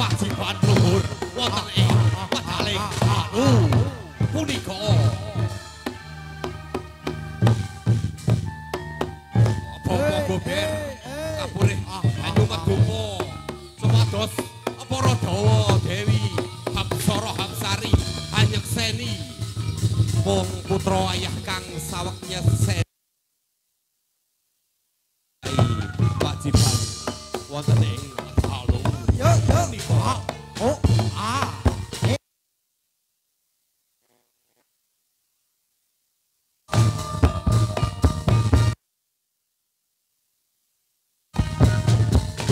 wajiban luhur wonten ing wadaling halu punika apa gober kapurih banyu medupa supados para dawa dewi Hapsara Hapsari anyekseni mung putra ayah kang saweknya wajiban wonten ing halu punika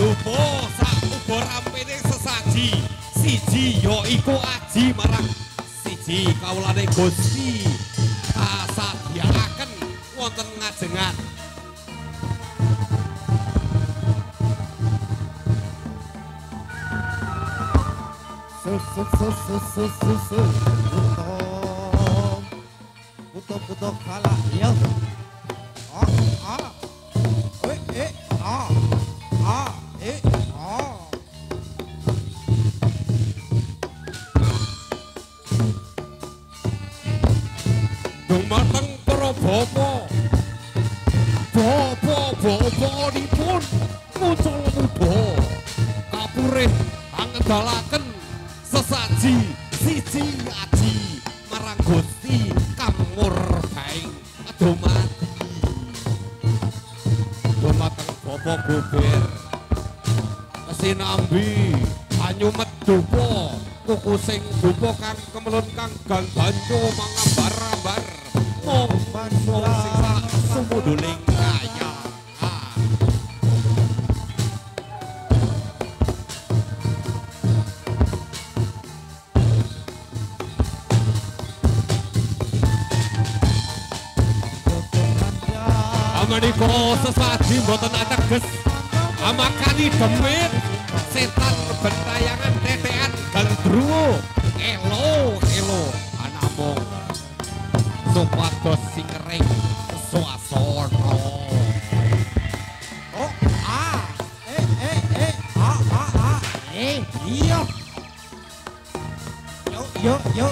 Dupo sak uga rampene sesaji siji ya iku aji marang siji kawulane Gusti kasadyakaken wonten ngajengan Butuh kalah ya. dumateng para bapa bapanipun muncul muda kapurih angedalaken sesaji siji aji marang Gusti kang murbaing dumadi dumateng bapa gober sinambi banyu medupa kuku sing dupa kang kemelun kang gang banyu mangambar-ambar mong sisa sumuduling kaya amaniko sesaji mboten ateges amakani demit setan bentayangan tetean gandruwo elo anamong supados singering swasana Iya yo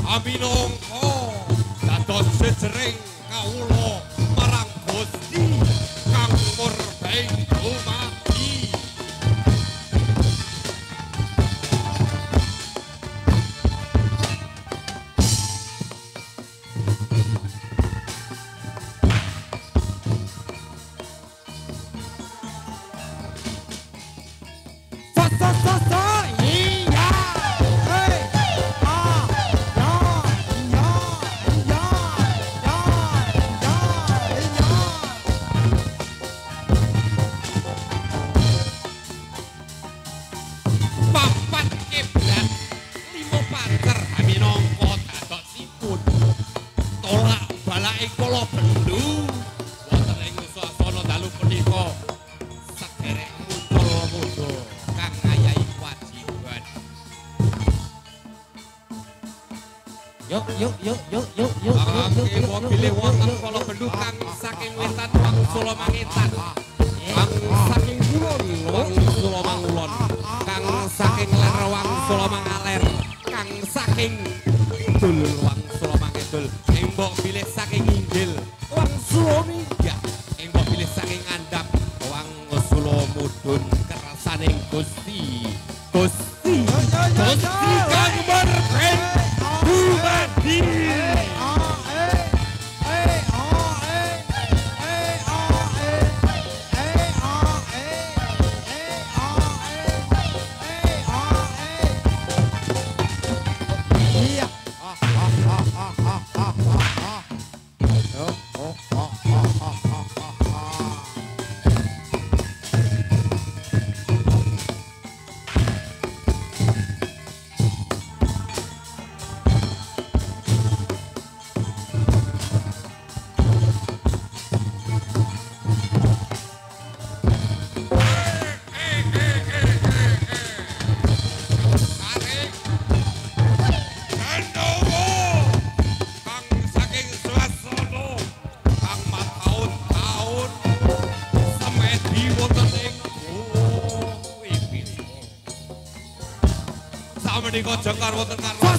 Aminongko dados jejering kawula marang Gusti kang murbaing dumadi Yuk. Bangke mobile wonten kala bendukan saking wetan wang Solo Mangetan. Kang saking kulon wang Solo Mangulon. Kang saking ler wang Solo Mangaler. Kang saking dul wang Solo Mangedul. Embok bilih saking Inggil wang Solo Minggah. Embok bilih saking Andap wang Solo Mudun kerasaning Gusti. Gusti kang berben Bumadi. Menika jengkar wonten karwa.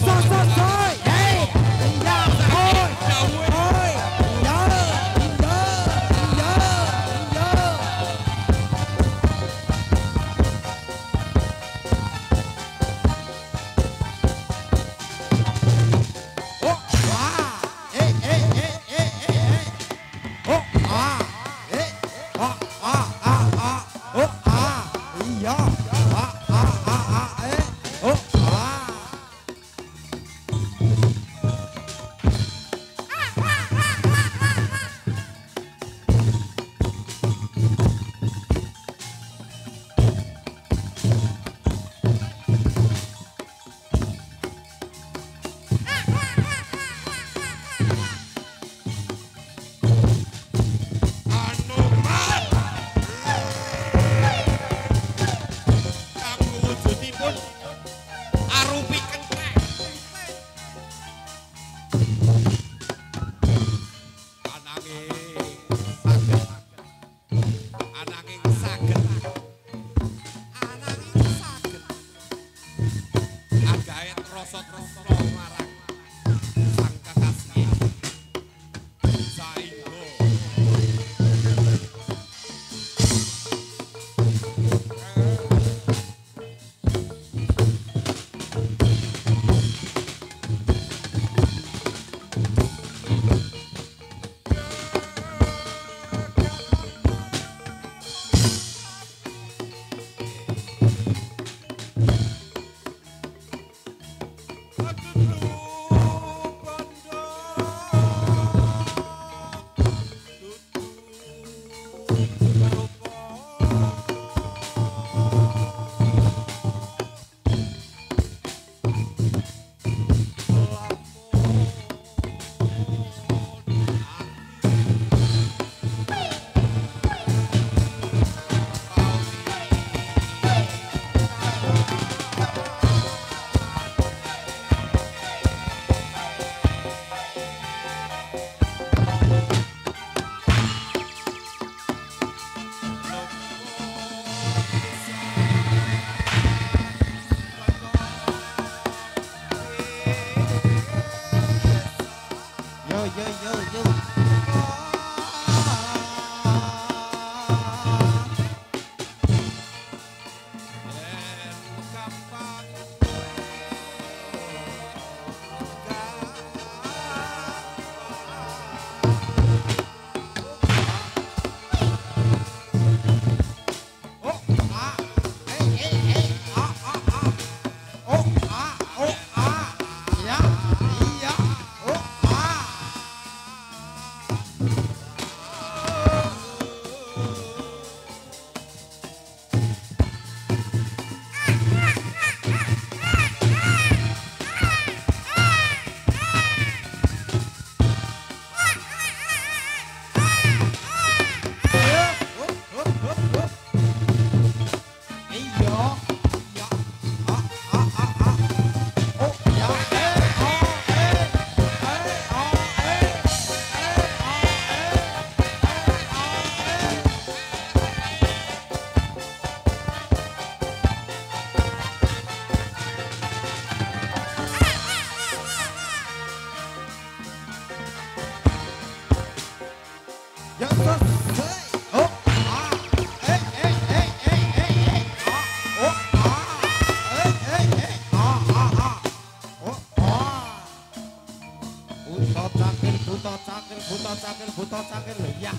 buta cakil. Ya.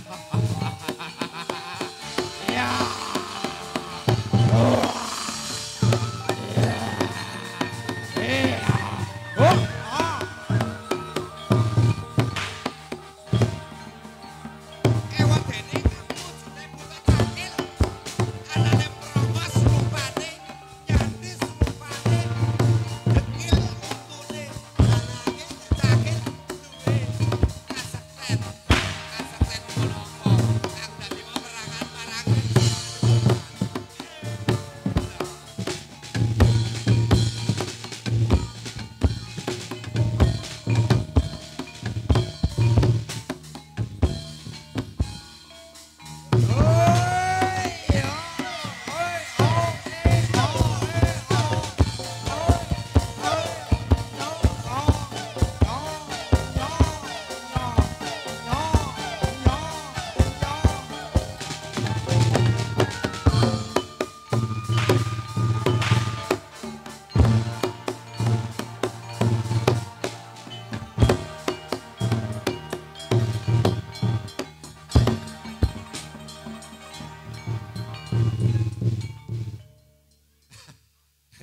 Ya.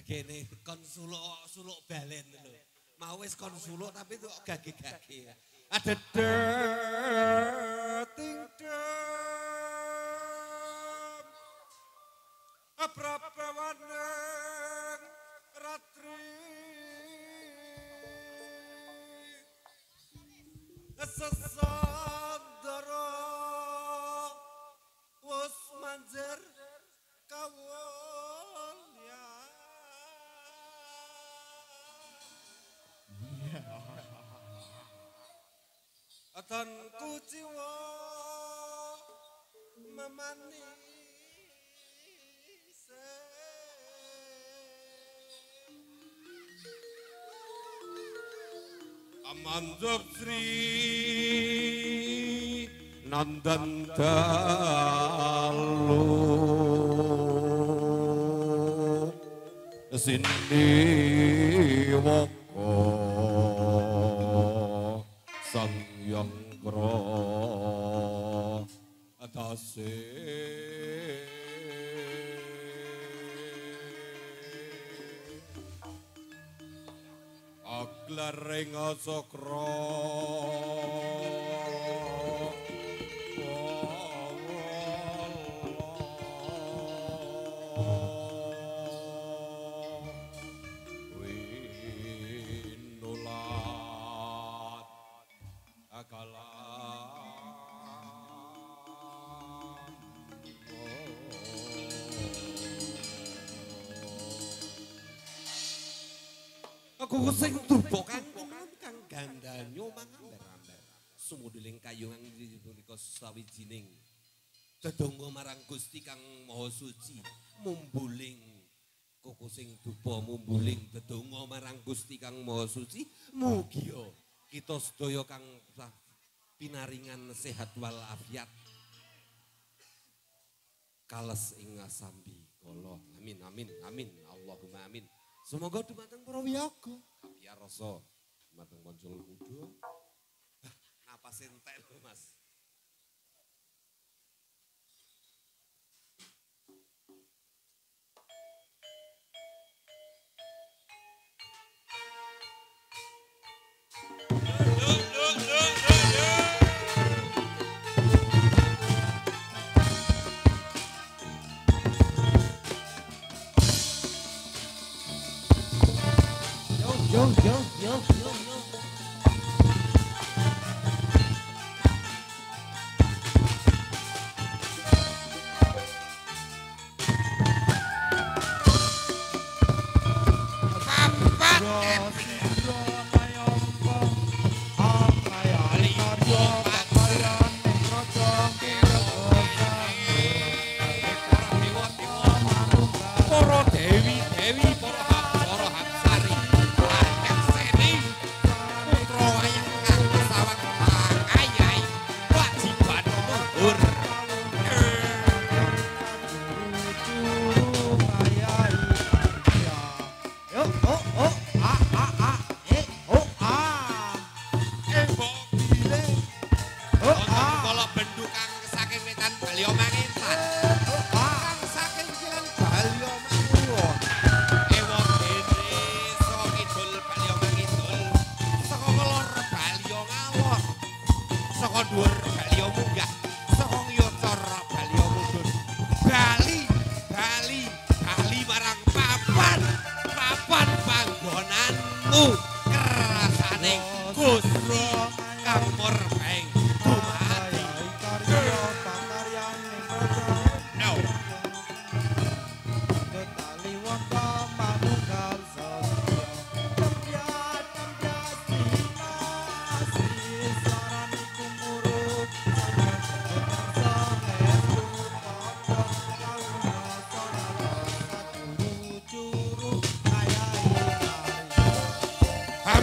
Gene kon suluk balen lho. Mau wis kon suluk tapi itu gage-gage. Adeder tingdem. Aprapawaneng ratri. Sesandara wis manjer kawon ya. Atan kuciwa memanis Amanjab Sri Nandan Dalu Sindi Woko Sang Yang Kro Atase Aglareng Sokro Aku sing turbo kang gandanyo mangamber-amber. Sumudiling kayungan punika sawijining dedonga marang Gusti Kang Maha Suci, mumbuling koko sing dupa mumbuling dedonga marang Gusti Kang Maha Suci, mugi kita sedaya kang pinaringan sehat wal afiat. Kales ing sambi kala. Amin amin amin. Allahumma amin. Semoga dumateng para wiyaga ya rasa dumateng kanca muda. Napas entek lho Mas. Yo. Para dewi-dewi, para hapsari, saka dhuwur Bali munggah saka nyotor Bali mudhun Bali marang papan panggonanmu kerasaning Gusti kang murbeng dumadi no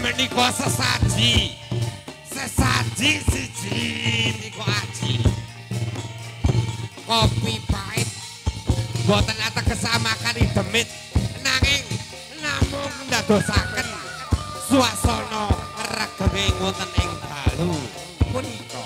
menika sesaji siji niku aji kopi pahit boten ateges samakan demit nanging namung ndadosaken suasana regeng wonten ing dalu punika